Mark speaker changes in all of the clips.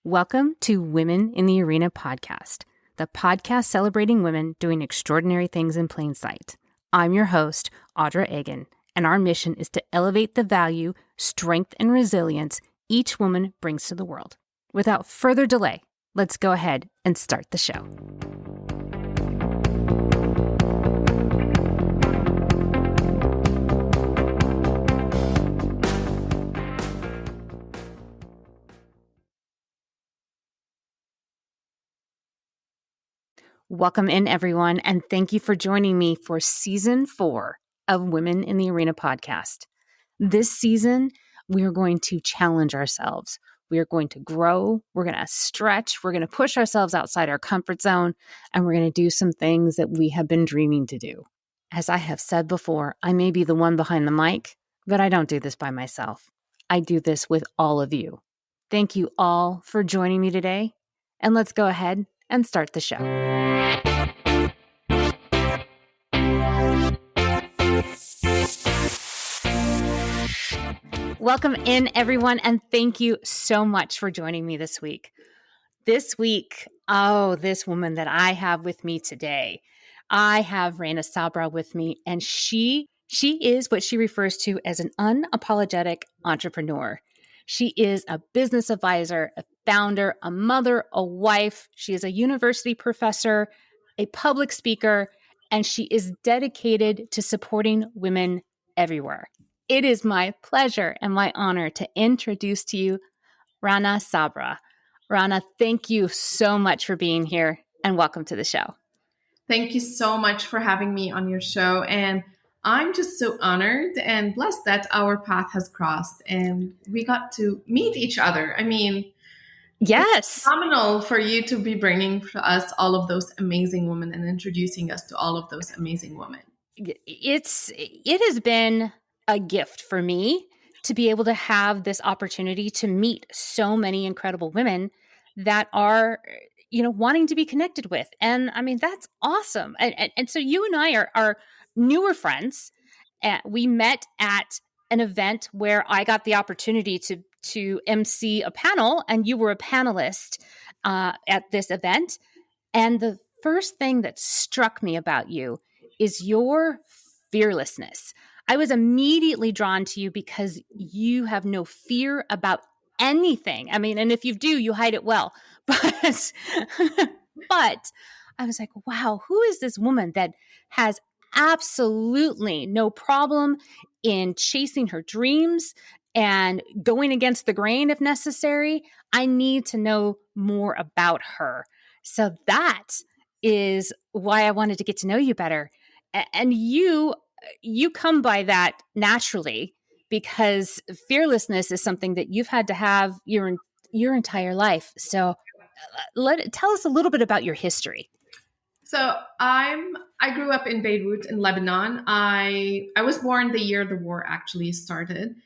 Speaker 1: Welcome to Women in the Arena podcast, the podcast celebrating women doing extraordinary things in plain sight. I'm your host, Audra Egan, and our mission is to elevate the value, strength, and resilience each woman brings to the world. Without further delay, let's go ahead and start the show. Welcome in, everyone, and thank you for joining me for Season 4 of Women in the Arena podcast. This season, we are going to challenge ourselves. We are going to grow. We're going to stretch. We're going to push ourselves outside our comfort zone, and we're going to do some things that we have been dreaming to do. As I have said before, I may be the one behind the mic, but I don't do this by myself. I do this with all of you. Thank you all for joining me today, and let's go ahead and start the show. Welcome in, everyone, and thank you so much for joining me this week. This woman that I have with me today, I have Rana Sabra with me, and she is what she refers to as an unapologetic entrepreneur. She is a business advisor, a founder, a mother, a wife. She is a university professor, a public speaker, and she is dedicated to supporting women everywhere. It is my pleasure and my honor to introduce to you Rana Sabra. Rana, thank you so much for being here and welcome to the show.
Speaker 2: Thank you so much for having me on your show. And I'm just so honored and blessed that our path has crossed and we got to meet each other. I mean,
Speaker 1: yes,
Speaker 2: it's phenomenal for you to be bringing to us all of those amazing women and introducing us to all of those amazing women.
Speaker 1: It has been a gift for me to be able to have this opportunity to meet so many incredible women that are, wanting to be connected with. And I mean, that's awesome. And so you and I are newer friends. We met at an event where I got the opportunity to MC a panel, and you were a panelist at this event. And the first thing that struck me about you is your fearlessness. I was immediately drawn to you because you have no fear about anything. I mean, and if you do, you hide it well. But I was like, wow, who is this woman that has absolutely no problem in chasing her dreams and going against the grain if necessary? I need to know more about her. So that is why I wanted to get to know you better. And you come by that naturally because fearlessness is something that you've had to have your entire life. So tell us a little bit about your history.
Speaker 2: So I grew up in Beirut in Lebanon. I was born the year the war actually started.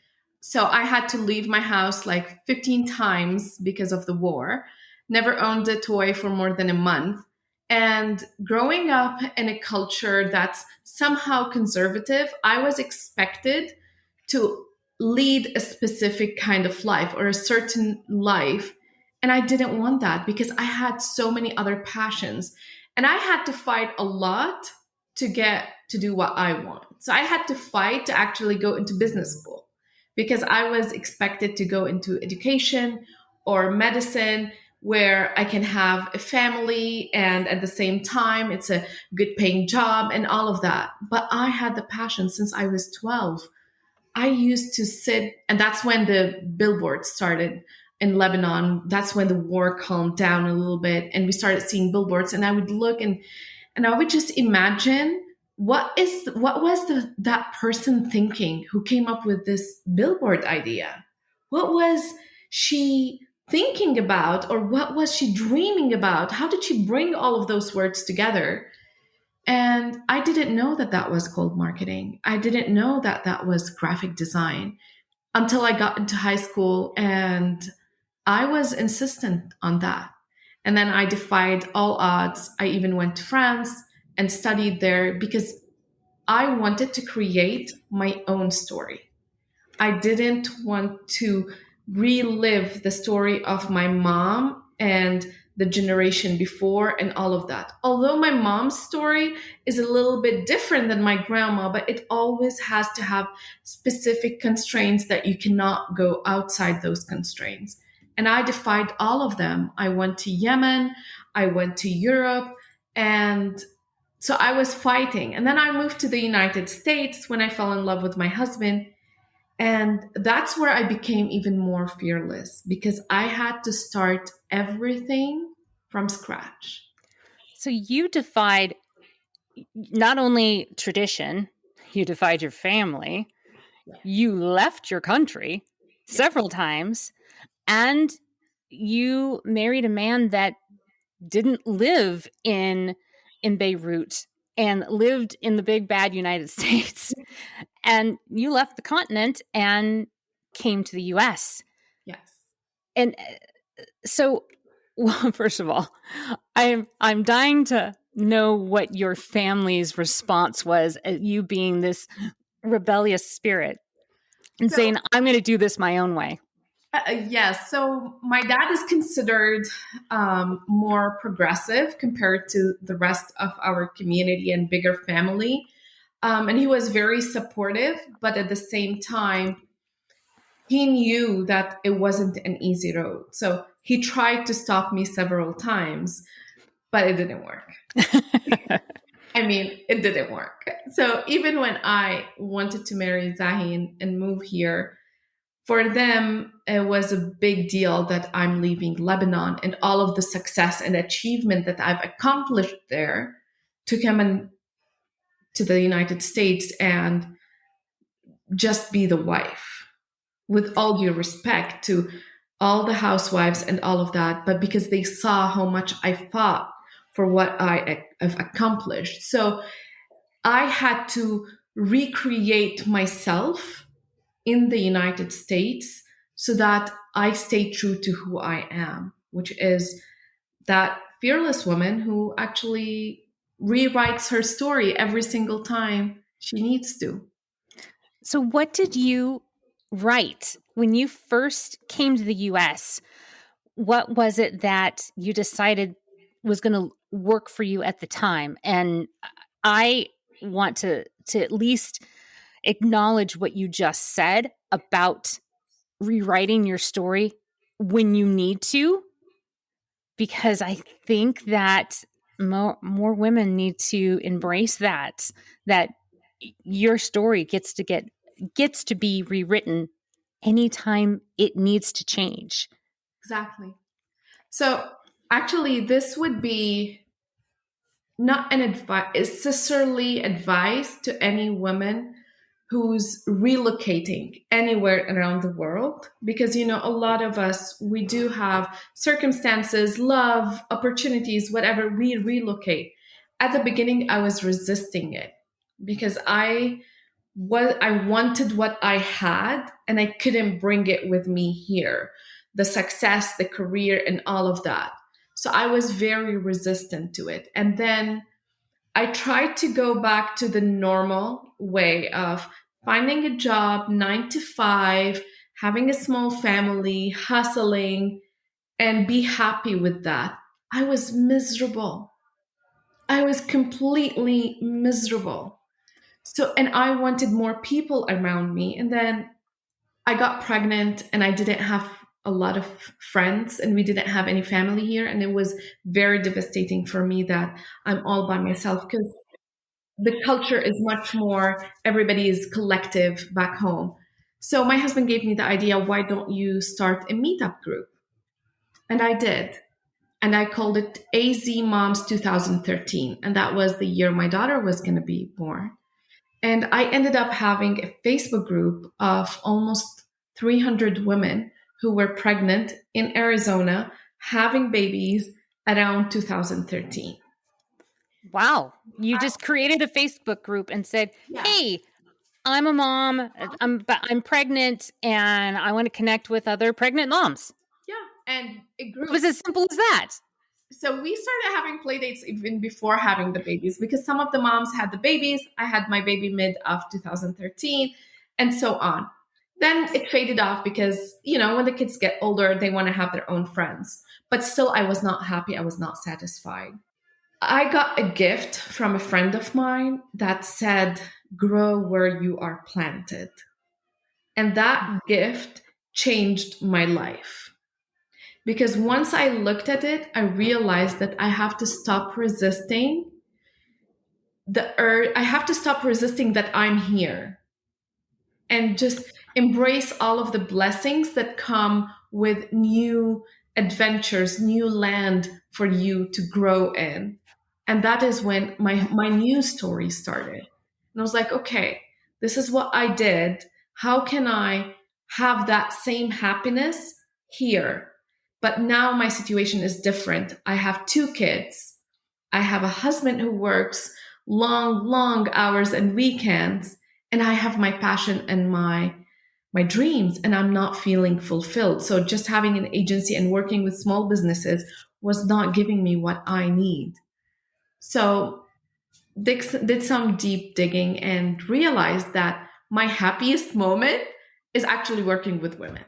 Speaker 2: So I had to leave my house like 15 times because of the war. Never owned a toy for more than a month. And growing up in a culture that's somehow conservative, I was expected to lead a specific kind of life or a certain life. And I didn't want that because I had so many other passions. And I had to fight a lot to get to do what I want. So I had to fight to actually go into business school because I was expected to go into education or medicine where I can have a family and at the same time it's a good paying job and all of that. But I had the passion since I was 12. I used to sit, and that's when the billboards started in Lebanon. That's when the war calmed down a little bit and we started seeing billboards, and I would look and I would just imagine what was that person thinking who came up with this billboard idea? What was she thinking about, or what was she dreaming about? How did she bring all of those words together? And I didn't know that that was called marketing. I didn't know that that was graphic design until I got into high school, and I was insistent on that. And then I defied all odds. I even went to France and studied there because I wanted to create my own story. I didn't want to relive the story of my mom and the generation before and all of that. Although my mom's story is a little bit different than my grandma, but it always has to have specific constraints that you cannot go outside those constraints. And I defied all of them. I went to Yemen, I went to Europe, and so I was fighting. And then I moved to the United States when I fell in love with my husband. And that's where I became even more fearless because I had to start everything from scratch.
Speaker 1: So you defied not only tradition, you defied your family,
Speaker 2: Yeah.
Speaker 1: you left your country
Speaker 2: Yes.
Speaker 1: several times, and you married a man that didn't live in Beirut and lived in the big bad United States. And you left the continent and came to the US.
Speaker 2: Yes.
Speaker 1: And so, well, first of all, I'm dying to know what your family's response was at you being this rebellious spirit and
Speaker 2: So,
Speaker 1: saying, I'm going to do this my own way.
Speaker 2: yes. So, my dad is considered more progressive compared to the rest of our community and bigger family. And he was very supportive, but at the same time, he knew that it wasn't an easy road. So, he tried to stop me several times, but it didn't work. I mean, it didn't work. So even when I wanted to marry Zahin and move here, for them, it was a big deal that I'm leaving Lebanon and all of the success and achievement that I've accomplished there to come to the United States and just be the wife. With all due respect to all the housewives and all of that, but because they saw how much I fought for what have accomplished. So I had to recreate myself in the United States so that I stay true to who I am, which is that fearless woman who actually rewrites her story every single time she needs to.
Speaker 1: So, what did you write when you first came to the US? What was it that you decided was going to work for you at the time? And I want to at least acknowledge what you just said about rewriting your story when you need to, because I think that more women need to embrace that your story gets to be rewritten anytime it needs to change.
Speaker 2: Exactly. So actually, this would be not an advice, necessarily advice to any woman who's relocating anywhere around the world, because a lot of us, we do have circumstances, love, opportunities, whatever, we relocate. At the beginning I was resisting it because I wanted what I had and I couldn't bring it with me here, the success, the career, and all of that. So I was very resistant to it. And then I tried to go back to the normal way of finding a job, 9 to 5, having a small family, hustling, and be happy with that. I was miserable. I was completely miserable. So, and I wanted more people around me. And then I got pregnant and I didn't have a lot of friends and we didn't have any family here. And it was very devastating for me that I'm all by myself because the culture is much more, everybody is collective back home. So my husband gave me the idea, why don't you start a meetup group? And I did. And I called it AZ Moms 2013. And that was the year my daughter was going to be born. And I ended up having a Facebook group of almost 300 women who were pregnant in Arizona, having babies around 2013.
Speaker 1: Wow. You just created a Facebook group and said,
Speaker 2: Yeah,
Speaker 1: "Hey, I'm a mom. I'm pregnant and I want to connect with other pregnant moms."
Speaker 2: yeah. And it
Speaker 1: It
Speaker 2: grew.
Speaker 1: was as simple as that.
Speaker 2: So we started having play dates even before having the babies because some of the moms had the babies. I had my baby mid of 2013 and so on. Then it faded off because, when the kids get older, they want to have their own friends. But still, I was not happy. I was not satisfied. I got a gift from a friend of mine that said, grow where you are planted. And that gift changed my life. Because once I looked at it, I realized that I have to stop resisting the urge. I have to stop resisting that I'm here and just embrace all of the blessings that come with new adventures, new land for you to grow in. And that is when my new story started. And I was like, okay, this is what I did. How can I have that same happiness here? But now my situation is different. I have two kids. I have a husband who works long, long hours and weekends, and I have my passion and my dreams, and I'm not feeling fulfilled. So just having an agency and working with small businesses was not giving me what I need. So did some deep digging and realized that my happiest moment is actually working with women.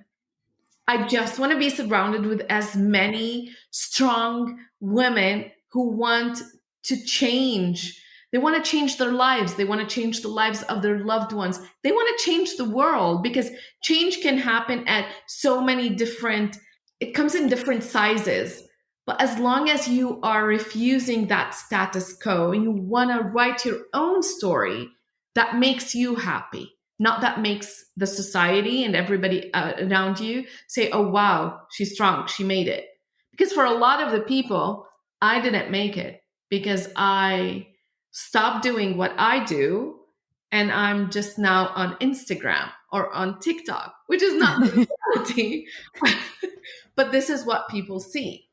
Speaker 2: I just want to be surrounded with as many strong women who want to change. They want to change their lives. They want to change the lives of their loved ones. They want to change the world because change can happen at so many different, it comes in different sizes. But as long as you are refusing that status quo and you want to write your own story that makes you happy, not that makes the society and everybody around you say, oh, wow, she's strong, she made it. Because for a lot of the people, I didn't make it because I stopped doing what I do and I'm just now on Instagram or on TikTok, which is not the reality. But this is what people see.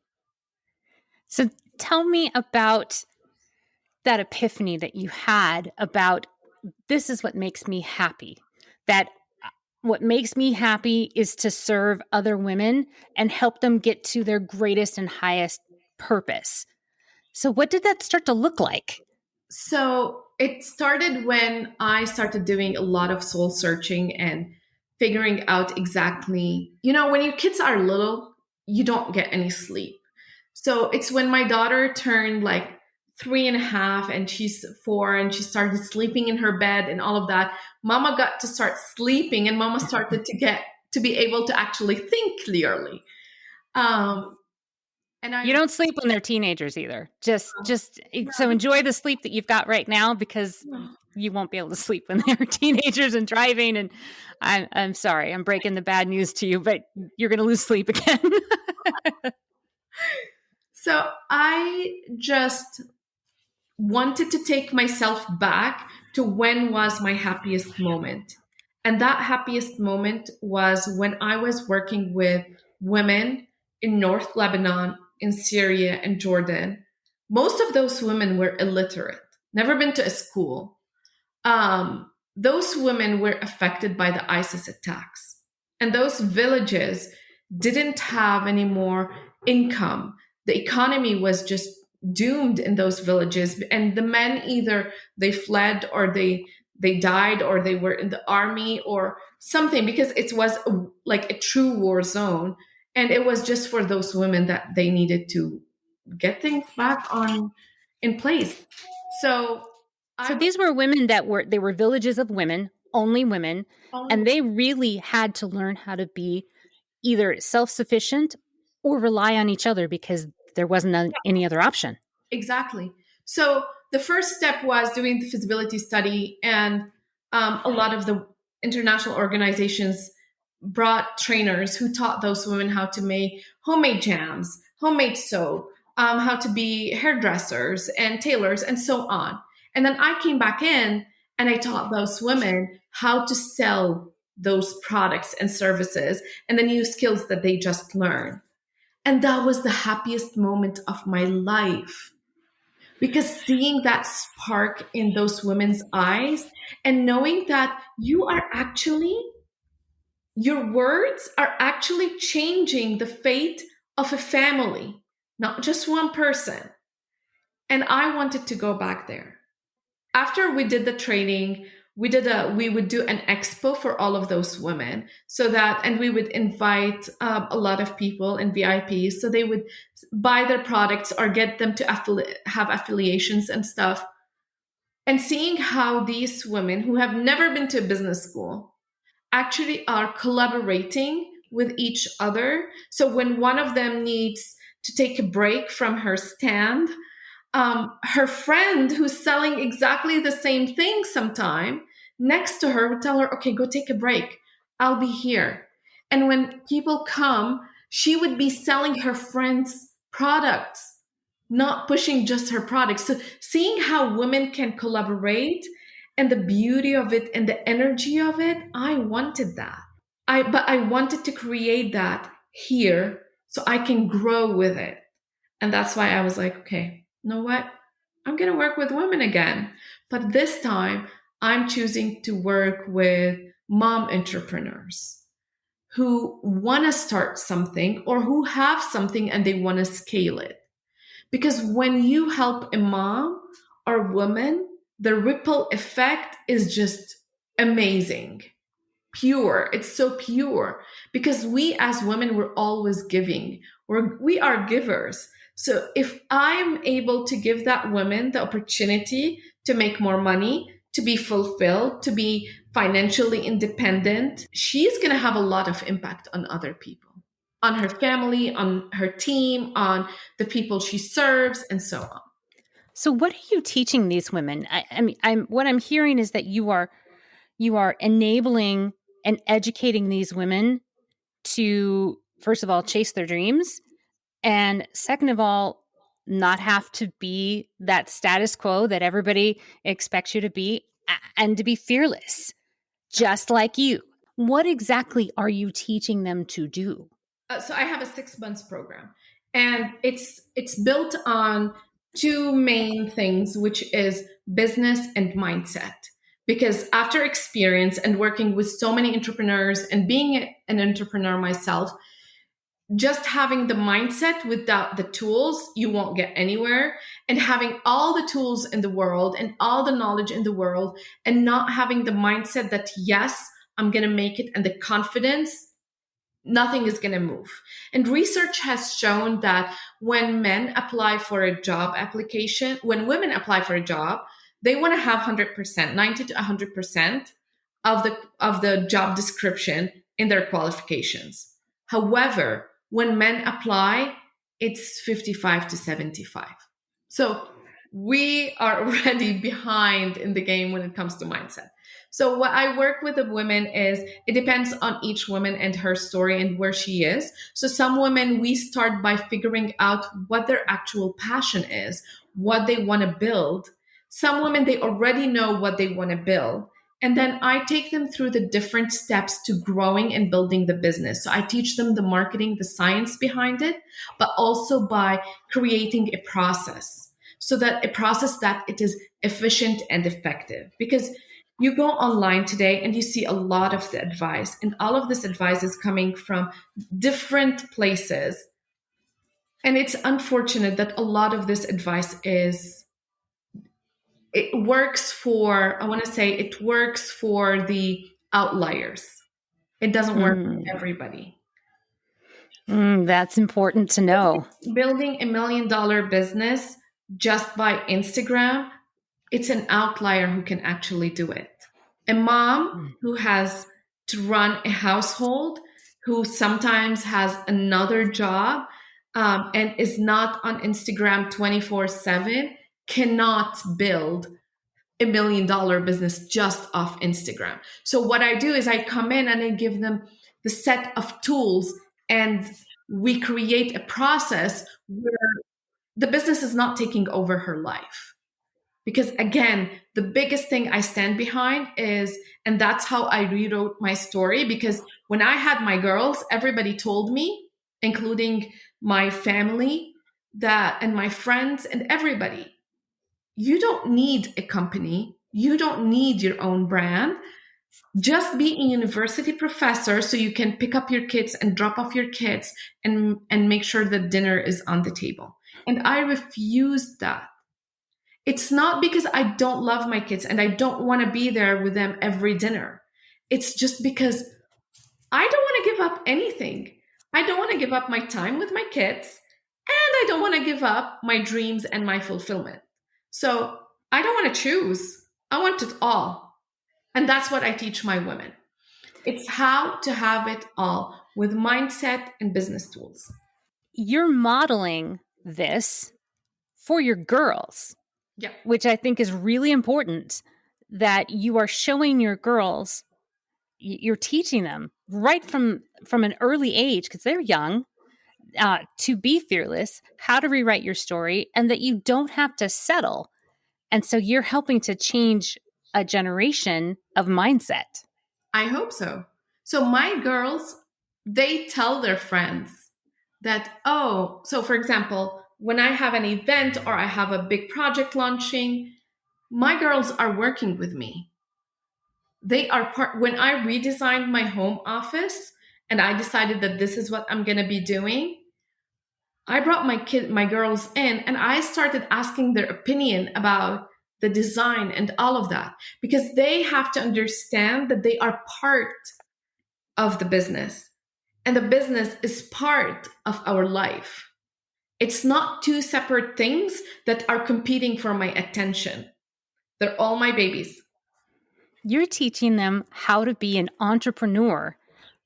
Speaker 1: So tell me about that epiphany that you had about this is what makes me happy. That what makes me happy is to serve other women and help them get to their greatest and highest purpose. So, what did that start to look like?
Speaker 2: So it started when I started doing a lot of soul searching and figuring out exactly, when your kids are little, you don't get any sleep. So it's when my daughter turned like 3.5 and she's 4 and she started sleeping in her bed and all of that. Mama got to start sleeping and mama started to be able to actually think clearly. Um, and I
Speaker 1: You don't sleep when they're teenagers either. Just so enjoy the sleep that you've got right now because you won't be able to sleep when they're teenagers and driving. And I'm sorry, I'm breaking the bad news to you, but you're going to lose sleep again.
Speaker 2: so I just wanted to take myself back to when was my happiest moment. And that happiest moment was when I was working with women in North Lebanon, in Syria, and Jordan. Most of those women were illiterate, never been to a school. Those women were affected by the ISIS attacks. And those villages didn't have any more income. The economy was just doomed in those villages. And the men either they fled or they died or they were in the army or something because it was like a true war zone. And it was just for those women that they needed to get things back on in place. So
Speaker 1: So
Speaker 2: I was
Speaker 1: these were women they were villages of women, only women,
Speaker 2: only
Speaker 1: and they really had to learn how to be either self-sufficient or rely on each other because there wasn't any other option.
Speaker 2: exactly. So the first step was doing the feasibility study, and a lot of the international organizations brought trainers who taught those women how to make homemade jams, homemade soap, how to be hairdressers and tailors, and so on. And then I came back in and I taught those women how to sell those products and services and the new skills that they just learned. And that was the happiest moment of my life because seeing that spark in those women's eyes and knowing that your words are actually changing the fate of a family, not just one person. And I wanted to go back there. After we did the training, we would do an expo for all of those women, so that, and we would invite a lot of people and VIPs, so they would buy their products or get them to have affiliations and stuff. And seeing how these women who have never been to a business school actually are collaborating with each other. So when one of them needs to take a break from her stand, her friend who's selling exactly the same thing sometime next to her would tell her, okay, go take a break. I'll be here. And when people come, she would be selling her friend's products, not pushing just her products. So seeing how women can collaborate and the beauty of it and the energy of it, I wanted that. But I wanted to create that here so I can grow with it. And that's why I was like, okay, you know what? I'm going to work with women again. But this time, I'm choosing to work with mom entrepreneurs who want to start something or who have something and they want to scale it. Because when you help a mom or woman, the ripple effect is just amazing. Pure. It's so pure because we as women, we're always giving. We are givers. So if I'm able to give that woman the opportunity to make more money, to be fulfilled, to be financially independent, she's going to have a lot of impact on other people, on her family, on her team, on the people she serves, and so on.
Speaker 1: So what are you teaching these women? I mean, what I'm hearing is that you are enabling and educating these women to, first of all, chase their dreams, and second of all, not have to be that status quo that everybody expects you to be, and to be fearless, just like you. What exactly are you teaching them to do?
Speaker 2: So I have a 6 months program, and it's built on two main things, which is business and mindset. Because after experience and working with so many entrepreneurs and being an entrepreneur myself, just having the mindset without the tools, you won't get anywhere. And having all the tools in the world and all the knowledge in the world, and not having the mindset that, yes, I'm going to make it, and the confidence, nothing is going to move. And research has shown that when men apply for a job application, when women apply for a job, they want to have 100%, 90 to 100% of the job description in their qualifications. However, when men apply, it's 55 to 75. So we are already behind in the game when it comes to mindset. So what I work with the women is, it depends on each woman and her story and where she is. So some women, we start by figuring out what their actual passion is, what they want to build. Some women, they already know what they want to build. And then I take them through the different steps to growing and building the business. So I teach them the marketing, the science behind it, but also by creating a process, so that a process that it is efficient and effective. Because you go online today and you see a lot of the advice, and all of this advice is coming from different places. And it's unfortunate that a lot of this advice it works for, I want to say, it works for the outliers. It doesn't work for
Speaker 1: Mm,
Speaker 2: everybody.
Speaker 1: that's important to know.
Speaker 2: Building $1 million business just by Instagram, it's an outlier who can actually do it. A mom
Speaker 1: Mm.
Speaker 2: who has to run a household, who sometimes has another job, and is not on Instagram 24/7, cannot build $1 million business just off Instagram. So what I do is I come in and I give them the set of tools, and we create a process where the business is not taking over her life. Because again, the biggest thing I stand behind is, and that's how I rewrote my story, because when I had my girls, everybody told me, including my family, that, and my friends and everybody, you don't need a company. You don't need your own brand. Just be a university professor so you can pick up your kids and drop off your kids, and make sure that dinner is on the table. And I refused that. It's not because I don't love my kids and I don't want to be there with them every dinner. It's just because I don't want to give up anything. I don't want to give up my time with my kids, and I don't want to give up my dreams and my fulfillment. So I don't want to choose. I want it all. And that's what I teach my women. It's how to have it all with mindset and business tools.
Speaker 1: You're modeling this for your girls,
Speaker 2: Yeah.
Speaker 1: which I think is really important, that you are showing your girls, you're teaching them right from an early age, because they're young, to be fearless, how to rewrite your story, and that you don't have to settle. And so you're helping to change a generation of mindset.
Speaker 2: I hope so. So my girls, they tell their friends that, oh, so for example, when I have an event or I have a big project launching, my girls are working with me. They are part, when I redesigned my home office and I decided that this is what I'm going to be doing, I brought my girls in, and I started asking their opinion about the design and all of that, because they have to understand that they are part of the business, and the business is part of our life. It's not two separate things that are competing for my attention. They're all my babies.
Speaker 1: You're teaching them how to be an entrepreneur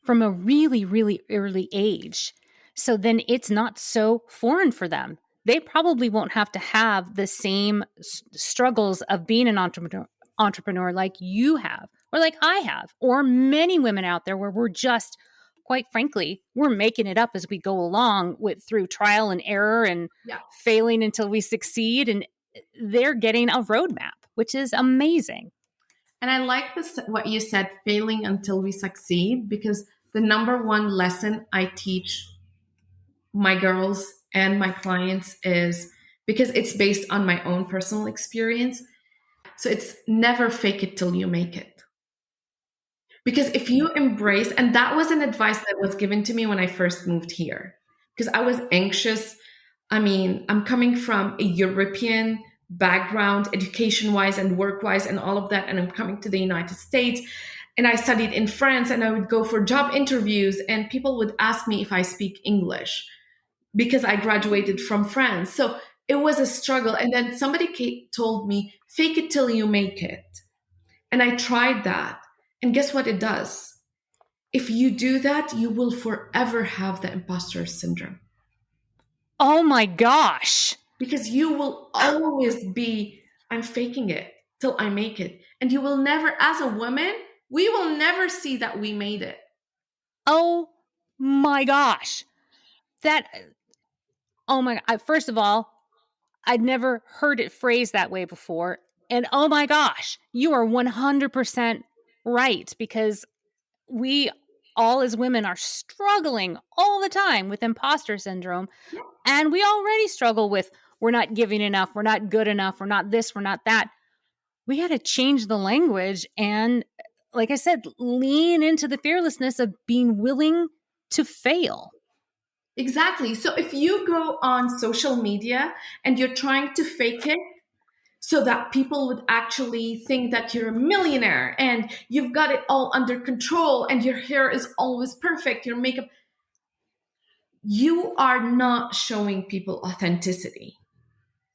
Speaker 1: from a really, really early age. So then it's not so foreign for them. They probably won't have to have the same struggles of being an entrepreneur like you have, or like I have, or many women out there, where we're just, quite frankly, we're making it up as we go along, with through trial and error and
Speaker 2: Yeah.
Speaker 1: failing until we succeed. And they're getting a roadmap, which is amazing.
Speaker 2: And I like this, what you said, failing until we succeed, because the number one lesson I teach my girls and my clients is, because it's based on my own personal experience. So it's never fake it till you make it. Because if you embrace, and that was an advice that was given to me when I first moved here, because I was anxious. I mean, I'm coming from a European background, education wise and work wise, and all of that. And I'm coming to the United States, and I studied in France, and I would go for job interviews, and people would ask me if I speak English because I graduated from France. So it was a struggle. And then somebody told me, fake it till you make it. And I tried that. And guess what it does? If you do that, you will forever have the imposter syndrome,
Speaker 1: Oh my gosh.
Speaker 2: because you will always be, I'm faking it till I make it. And you will never, as a woman, we will never see that we made it.
Speaker 1: Oh my gosh. That, oh my, first of all, I'd never heard it phrased that way before. And oh my gosh, you are 100% right, because we all as women are struggling all the time with imposter syndrome. And we already struggle with, we're not giving enough, we're not good enough, we're not this, we're not that. We got to change the language and, like I said, lean into the fearlessness of being willing to fail.
Speaker 2: Exactly. So if you go on social media and you're trying to fake it so that people would actually think that you're a millionaire and you've got it all under control and your hair is always perfect, your makeup, you are not showing people authenticity.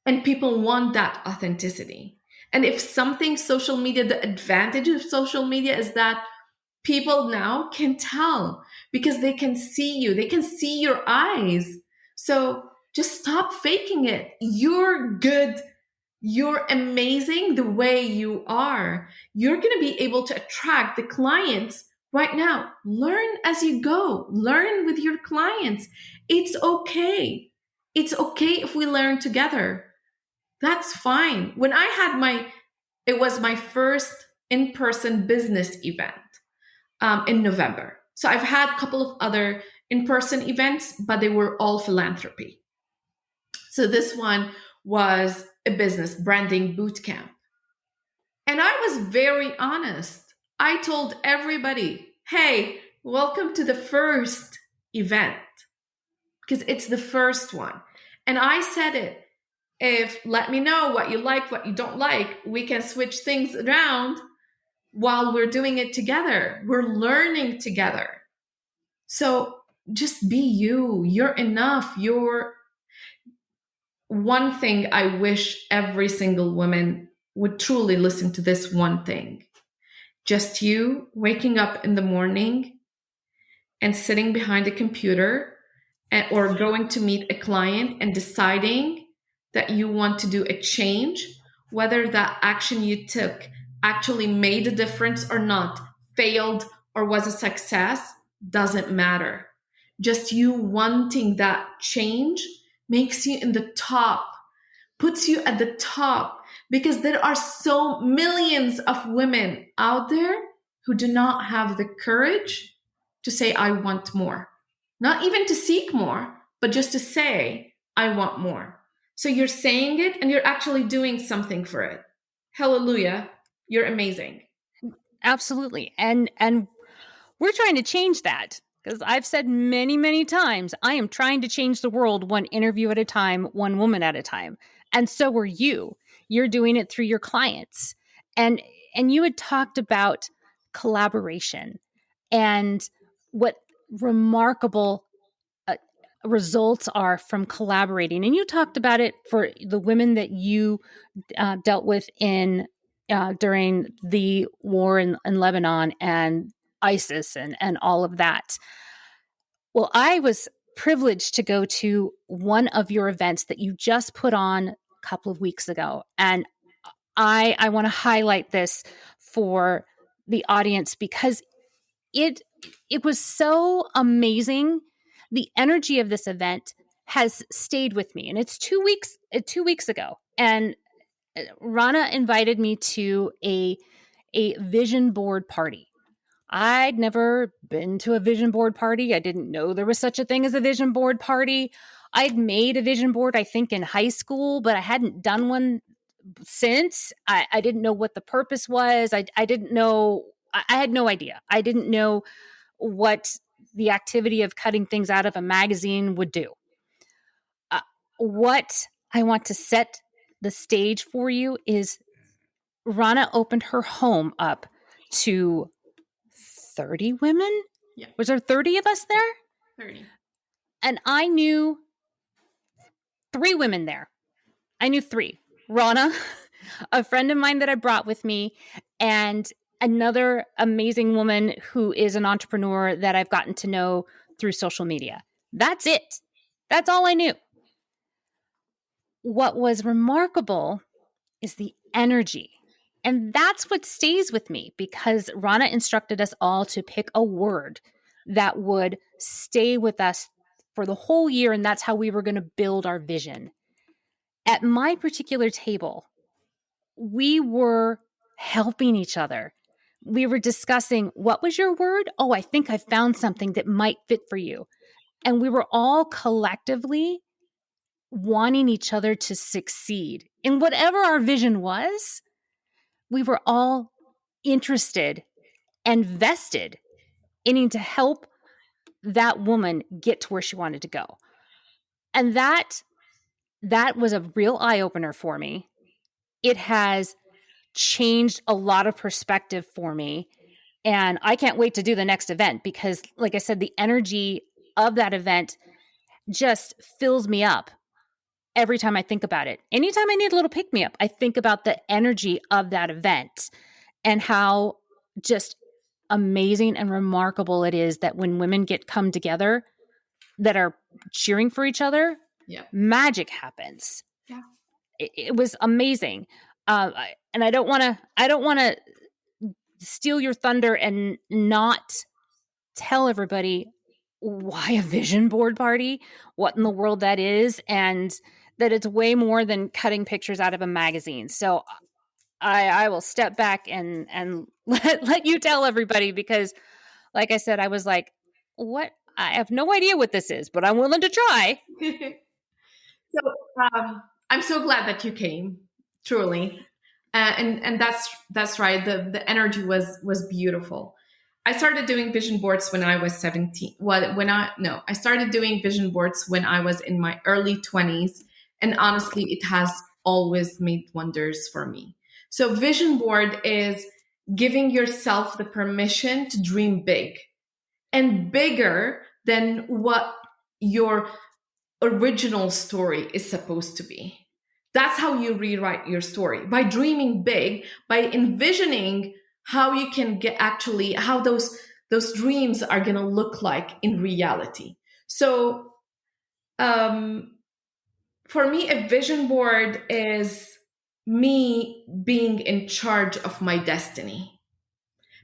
Speaker 2: And people want that authenticity. And if something social media, the advantage of social media is that people now can tell, because they can see you, they can see your eyes. So just stop faking it. You're good. You're amazing the way you are. You're going to be able to attract the clients right now. Learn as you go, learn with your clients. It's okay. It's okay if we learn together. That's fine. When I had it was my first in person business event in November. So I've had a couple of other in person events, but they were all philanthropy. So this one was a business branding boot camp. And I was very honest. I told everybody, hey, welcome to the first event, because it's the first one. And I said it. If let me know what you like, what you don't like, we can switch things around while we're doing it together. We're learning together. So just be you. You're enough. You're one thing I wish every single woman would truly listen to this one thing. Just you waking up in the morning and sitting behind a computer or going to meet a client and deciding that you want to do a change, whether that action you took actually made a difference or not, failed or was a success, doesn't matter. Just you wanting that change makes you in the top, puts you at the top, because there are so millions of women out there who do not have the courage to say, I want more. Not even to seek more, but just to say, I want more. So you're saying it and you're actually doing something for it. Hallelujah. You're amazing.
Speaker 1: Absolutely. And we're trying to change that, because I've said many, many times, I am trying to change the world one interview at a time, one woman at a time. And so are you. You're doing it through your clients. And you had talked about collaboration and what remarkable uh, results are from collaborating. And you talked about it for the women that you dealt with in during the war in Lebanon and ISIS and all of that. Well, I was privileged to go to one of your events that you just put on a couple of weeks ago. And I want to highlight this for the audience because it it was so amazing. The energy of this event has stayed with me, and it's 2 weeks ago. And Rana invited me to a vision board party. I'd never been to a vision board party. I didn't know there was such a thing as a vision board party. I'd made a vision board, I think, in high school, but I hadn't done one since. I didn't know what the purpose was. I didn't know. I had no idea. I didn't know what the activity of cutting things out of a magazine would do. What I want to set the stage for you is Rana opened her home up to 30 women.
Speaker 2: Yeah.
Speaker 1: Was there 30 of us there?
Speaker 2: 30.
Speaker 1: And I knew 3 women there. I knew 3. Rana, a friend of mine that I brought with me, and another amazing woman who is an entrepreneur that I've gotten to know through social media. That's it. That's all I knew. What was remarkable is the energy. And that's what stays with me, because Rana instructed us all to pick a word that would stay with us for the whole year. And that's how we were going to build our vision. At my particular table, we were helping each other. We were discussing, what was your word? Oh, I think I found something that might fit for you. And we were all collectively wanting each other to succeed in whatever our vision was. We were all interested and vested in to help that woman get to where she wanted to go. And that was a real eye-opener for me. It has changed a lot of perspective for me. And I can't wait to do the next event because, like I said, the energy of that event just fills me up every time I think about it. Anytime I need a little pick-me-up, I think about the energy of that event and how just amazing and remarkable it is that when women come together that are cheering for each other,
Speaker 2: Yeah.
Speaker 1: magic happens.
Speaker 2: Yeah.
Speaker 1: It was amazing. And I don't want to steal your thunder and not tell everybody why a vision board party, what in the world that is, and that it's way more than cutting pictures out of a magazine. So I will step back and let you tell everybody, because like I said, I was like, what? I have no idea what this is, but I'm willing to try.
Speaker 2: I'm so glad that you came, truly, and that's right. The energy was beautiful. I started doing vision boards when I was 17. I started doing vision boards when I was in my early 20s, And honestly, it has always made wonders for me. So, vision board is giving yourself the permission to dream big and bigger than what your original story is supposed to be. That's how you rewrite your story, by dreaming big, by envisioning how you can get actually how those dreams are going to look like in reality. So um, for me, a vision board is me being in charge of my destiny.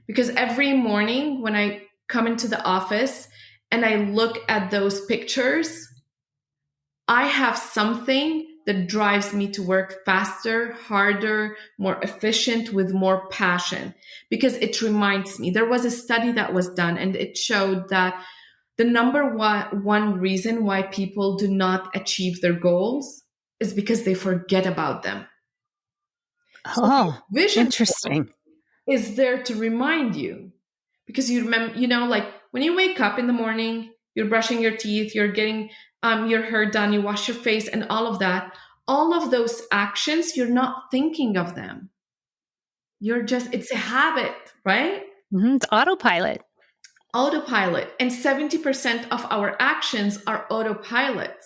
Speaker 2: Because every morning when I come into the office and I look at those pictures, I have something that drives me to work faster, harder, more efficient, with more passion, because it reminds me. There was a study that was done and it showed that the number one reason why people do not achieve their goals is because they forget about them. So your
Speaker 1: Oh,
Speaker 2: vision board
Speaker 1: interesting.
Speaker 2: is there to remind you, because you remember, like when you wake up in the morning, you're brushing your teeth, you're getting your hair done, you wash your face, and all of that. All of those actions, you're not thinking of them. You're just, it's a habit, right?
Speaker 1: It's autopilot.
Speaker 2: Autopilot. And 70% of our actions are autopilots.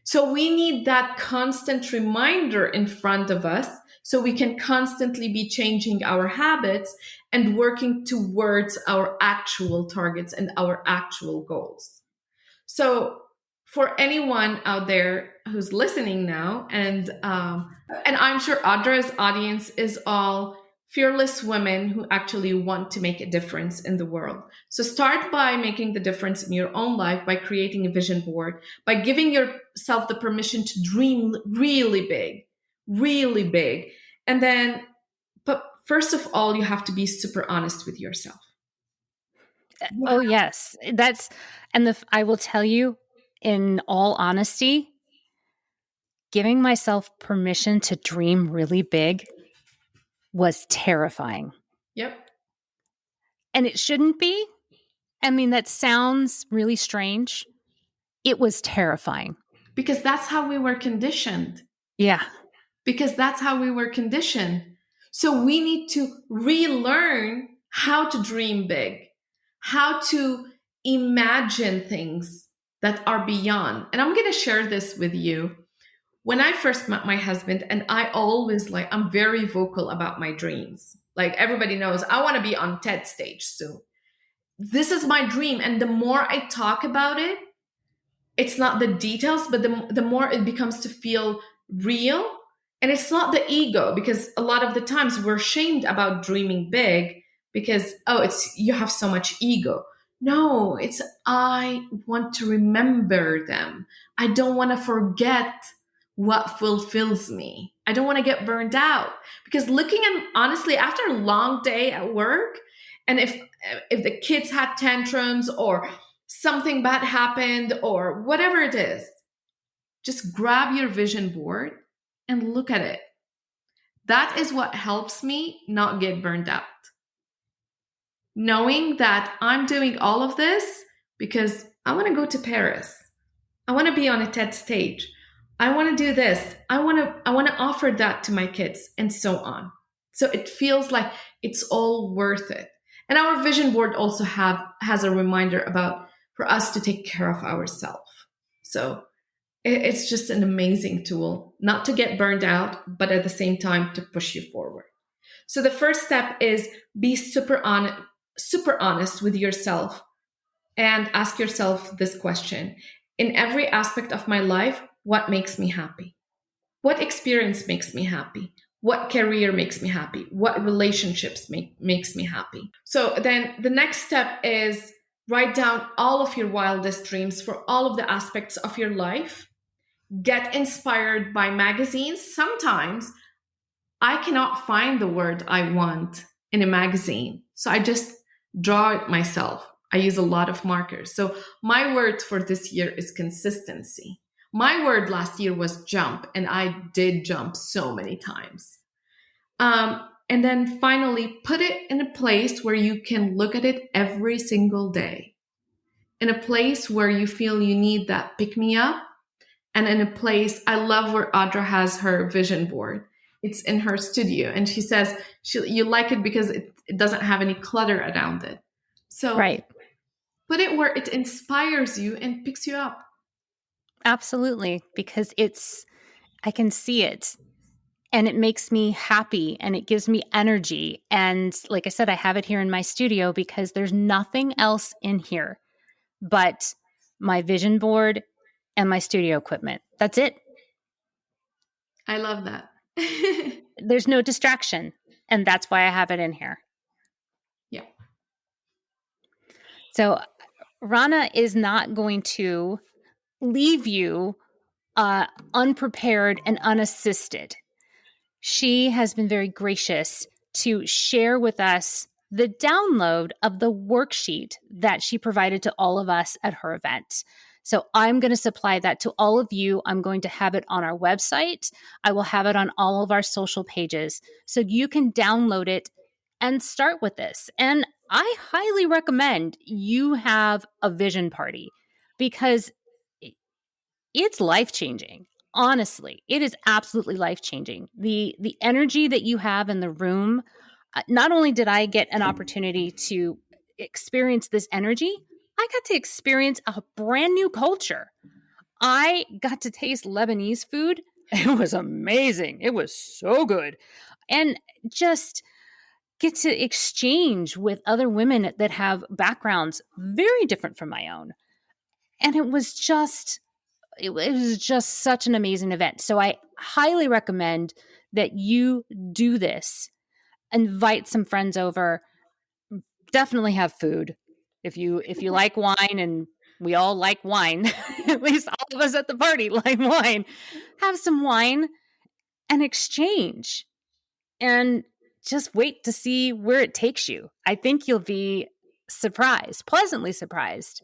Speaker 2: So we need that constant reminder in front of us so we can constantly be changing our habits and working towards our actual targets and our actual goals. So for anyone out there who's listening now, and I'm sure Audra's audience is all fearless women who actually want to make a difference in the world. So start by making the difference in your own life by creating a vision board, by giving yourself the permission to dream really big, really big. And then, but first of all, you have to be super honest with yourself.
Speaker 1: Oh, yes. I will tell you, in all honesty, giving myself permission to dream really big was terrifying.
Speaker 2: Yep.
Speaker 1: And it shouldn't be. I mean, that sounds really strange. It was terrifying.
Speaker 2: Because that's how we were conditioned.
Speaker 1: Yeah.
Speaker 2: Because that's how we were conditioned. So we need to relearn how to dream big, how to imagine things that are beyond. And I'm going to share this with you. When I first met my husband, and I'm very vocal about my dreams. Like everybody knows, I want to be on TED stage soon. This is my dream. And the more I talk about it, it's not the details, but the more it becomes to feel real. And it's not the ego, because a lot of the times we're shamed about dreaming big because, oh, it's you have so much ego. No, it's I want to remember them. I don't want to forget what fulfills me. I don't want to get burned out, because looking at, honestly, after a long day at work, and if the kids had tantrums or something bad happened or whatever it is, just grab your vision board and look at it. That is what helps me not get burned out. Knowing that I'm doing all of this because I want to go to Paris. I want to be on a TED stage. I want to do this. I want to offer that to my kids, and so on. So it feels like it's all worth it. And our vision board also has a reminder about for us to take care of ourselves. So it's just an amazing tool, not to get burned out, but at the same time to push you forward. So the first step is be super honest with yourself and ask yourself this question. In every aspect of my life, what makes me happy? What experience makes me happy? What career makes me happy? What relationships makes me happy? So then the next step is write down all of your wildest dreams for all of the aspects of your life. Get inspired by magazines. Sometimes I cannot find the word I want in a magazine, so I just draw it myself. I use a lot of markers. So my word for this year is consistency. My word last year was jump, and I did jump so many times. And then finally, put it in a place where you can look at it every single day, in a place where you feel you need that pick me up, and in a place. I love where Audra has her vision board. It's in her studio, and she says you like it because it doesn't have any clutter around it. So
Speaker 1: Right.
Speaker 2: put it where it inspires you and picks you up.
Speaker 1: Absolutely. Because I can see it and it makes me happy and it gives me energy. And like I said, I have it here in my studio because there's nothing else in here but my vision board and my studio equipment. That's it.
Speaker 2: I love that.
Speaker 1: There's no distraction. And that's why I have it in here.
Speaker 2: Yeah.
Speaker 1: So Rana is not going to leave you unprepared and unassisted. She has been very gracious to share with us the download of the worksheet that she provided to all of us at her event. So I'm going to supply that to all of you. I'm going to have it on our website. I will have it on all of our social pages so you can download it and start with this. And I highly recommend you have a vision party because it's life changing. Honestly, it is absolutely life changing. The energy that you have in the room. Not only did I get an opportunity to experience this energy, I got to experience a brand new culture. I got to taste Lebanese food. It was amazing. It was so good. And just get to exchange with other women that have backgrounds very different from my own. And it was just such an amazing event. So I highly recommend that you do this. Invite some friends over. Definitely have food. If you like wine, and we all like wine, at least all of us at the party like wine, have some wine and exchange and just wait to see where it takes you. I think you'll be surprised, pleasantly surprised.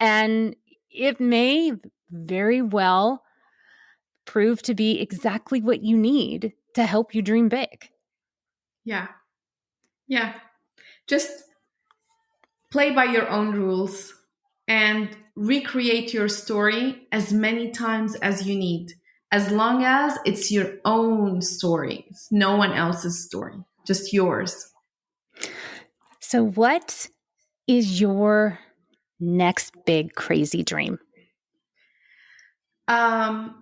Speaker 1: And it may very well prove to be exactly what you need to help you dream big.
Speaker 2: Yeah. Yeah. Just play by your own rules and recreate your story as many times as you need, as long as it's your own story. It's no one else's story, just yours.
Speaker 1: So, what is your next big crazy dream?
Speaker 2: I'm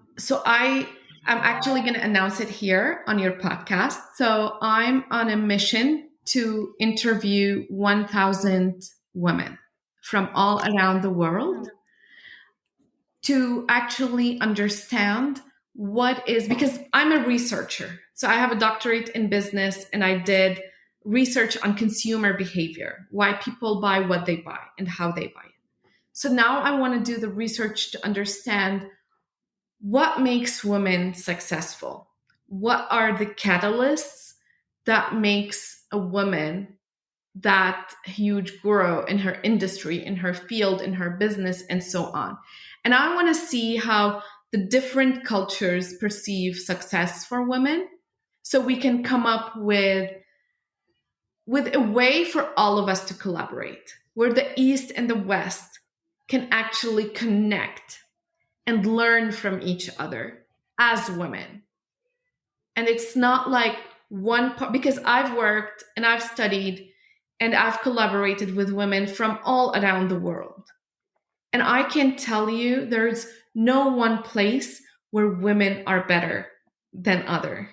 Speaker 2: actually going to announce it here on your podcast. So I'm on a mission to interview 1,000 women from all around the world to actually understand what is, because I'm a researcher. So I have a doctorate in business and I did research on consumer behavior, why people buy what they buy and how they buy it. So now I want to do the research to understand what makes women successful. What are the catalysts that makes a woman that huge guru in her industry, in her field, in her business, and so on. And I want to see how the different cultures perceive success for women so we can come up with a way for all of us to collaborate, where the East and the West can actually connect and learn from each other as women. And it's not like one part, because I've worked and I've studied and I've collaborated with women from all around the world. And I can tell you there's no one place where women are better than other.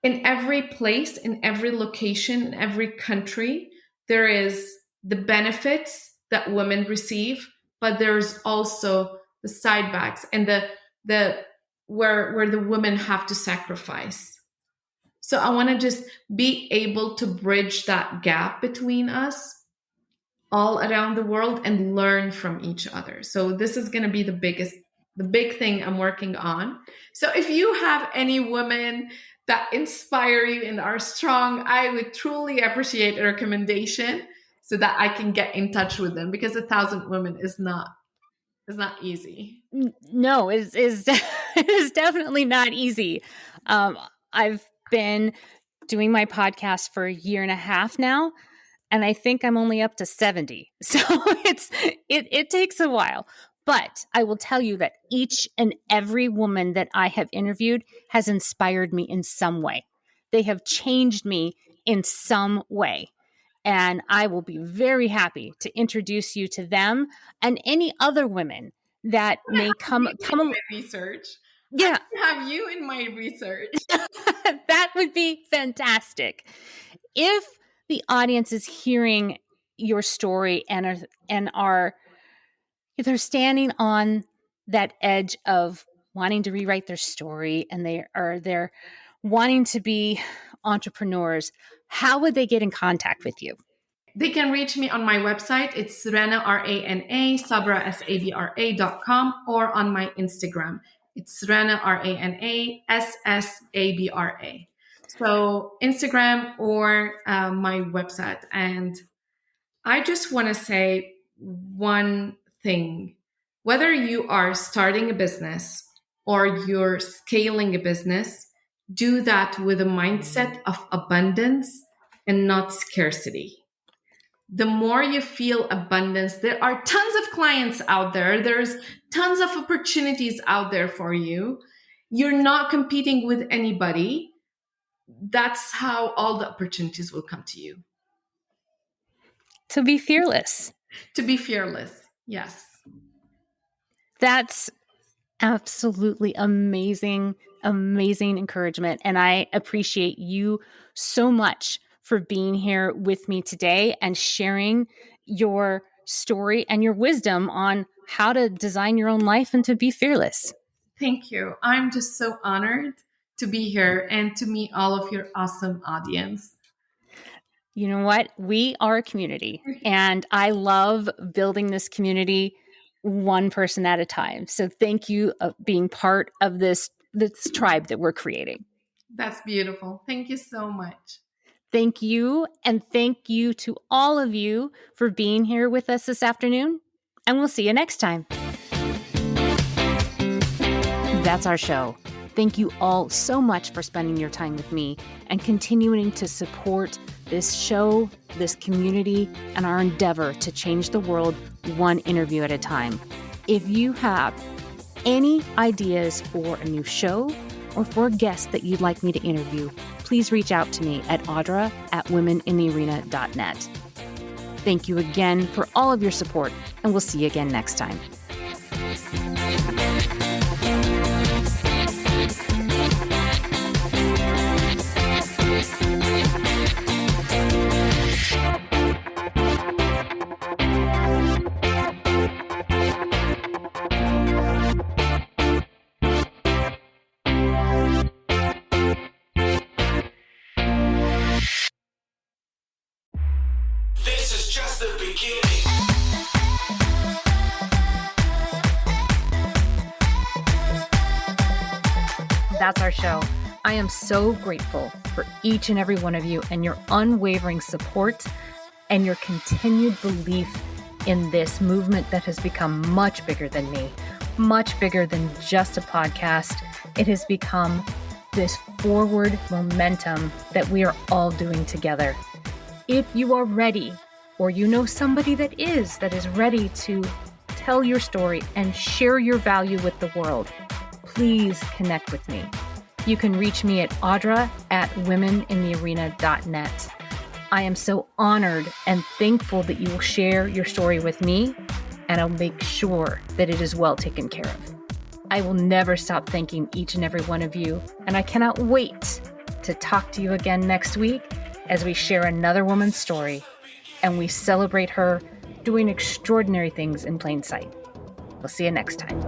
Speaker 2: In every place, in every location, in every country, there is the benefits that women receive, but there's also the sidebacks and the where the women have to sacrifice. So I want to just be able to bridge that gap between us all around the world and learn from each other. So this is going to be the big thing I'm working on. So if you have any women that inspire you and are strong, I would truly appreciate a recommendation so that I can get in touch with them, because 1,000 women is not easy.
Speaker 1: No, it is definitely not easy. I've been doing my podcast for a year and a half now, and I think I'm only up to 70. So it takes a while. But I will tell you that each and every woman that I have interviewed has inspired me in some way. They have changed me in some way. And I will be very happy to introduce you to them and any other women that may come
Speaker 2: You in
Speaker 1: come.
Speaker 2: my research. I
Speaker 1: Yeah,
Speaker 2: can have you in my research.
Speaker 1: that would be fantastic. If the audience is hearing your story and are they're standing on that edge of wanting to rewrite their story and they're wanting to be entrepreneurs, how would they get in contact with you?
Speaker 2: They can reach me on my website. It's Rana, Rana, Sabra, Sabra.com, or on my Instagram. It's Rana, Rana, Ssabra. So Instagram or my website. And I just want to say one thing. Whether you are starting a business or you're scaling a business, do that with a mindset of abundance and not scarcity. The more you feel abundance, there are tons of clients out there. There's tons of opportunities out there for you. You're not competing with anybody. That's how all the opportunities will come to you.
Speaker 1: To be fearless.
Speaker 2: To be fearless. Yes.
Speaker 1: That's absolutely amazing, amazing encouragement. And I appreciate you so much for being here with me today and sharing your story and your wisdom on how to design your own life and to be fearless.
Speaker 2: Thank you. I'm just so honored to be here and to meet all of your awesome audience.
Speaker 1: You know what? We are a community, and I love building this community one person at a time. So thank you for being part of this tribe that we're creating.
Speaker 2: That's beautiful. Thank you so much.
Speaker 1: Thank you. And thank you to all of you for being here with us this afternoon. And we'll see you next time. That's our show. Thank you all so much for spending your time with me and continuing to support this show, this community, and our endeavor to change the world one interview at a time. If you have any ideas for a new show or for a guest that you'd like me to interview, please reach out to me at audra@womeninthearena.net. Thank you again for all of your support, and we'll see you again next time.
Speaker 3: This is just the beginning.
Speaker 1: That's our show. I am so grateful for each and every one of you and your unwavering support and your continued belief in this movement that has become much bigger than me, much bigger than just a podcast. It has become this forward momentum that we are all doing together. If you are ready, or you know somebody that is ready to tell your story and share your value with the world, please connect with me. You can reach me at audra@womeninthearena.net. I am so honored and thankful that you will share your story with me, and I'll make sure that it is well taken care of. I will never stop thanking each and every one of you, and I cannot wait to talk to you again next week as we share another woman's story and we celebrate her doing extraordinary things in plain sight. We'll see you next time.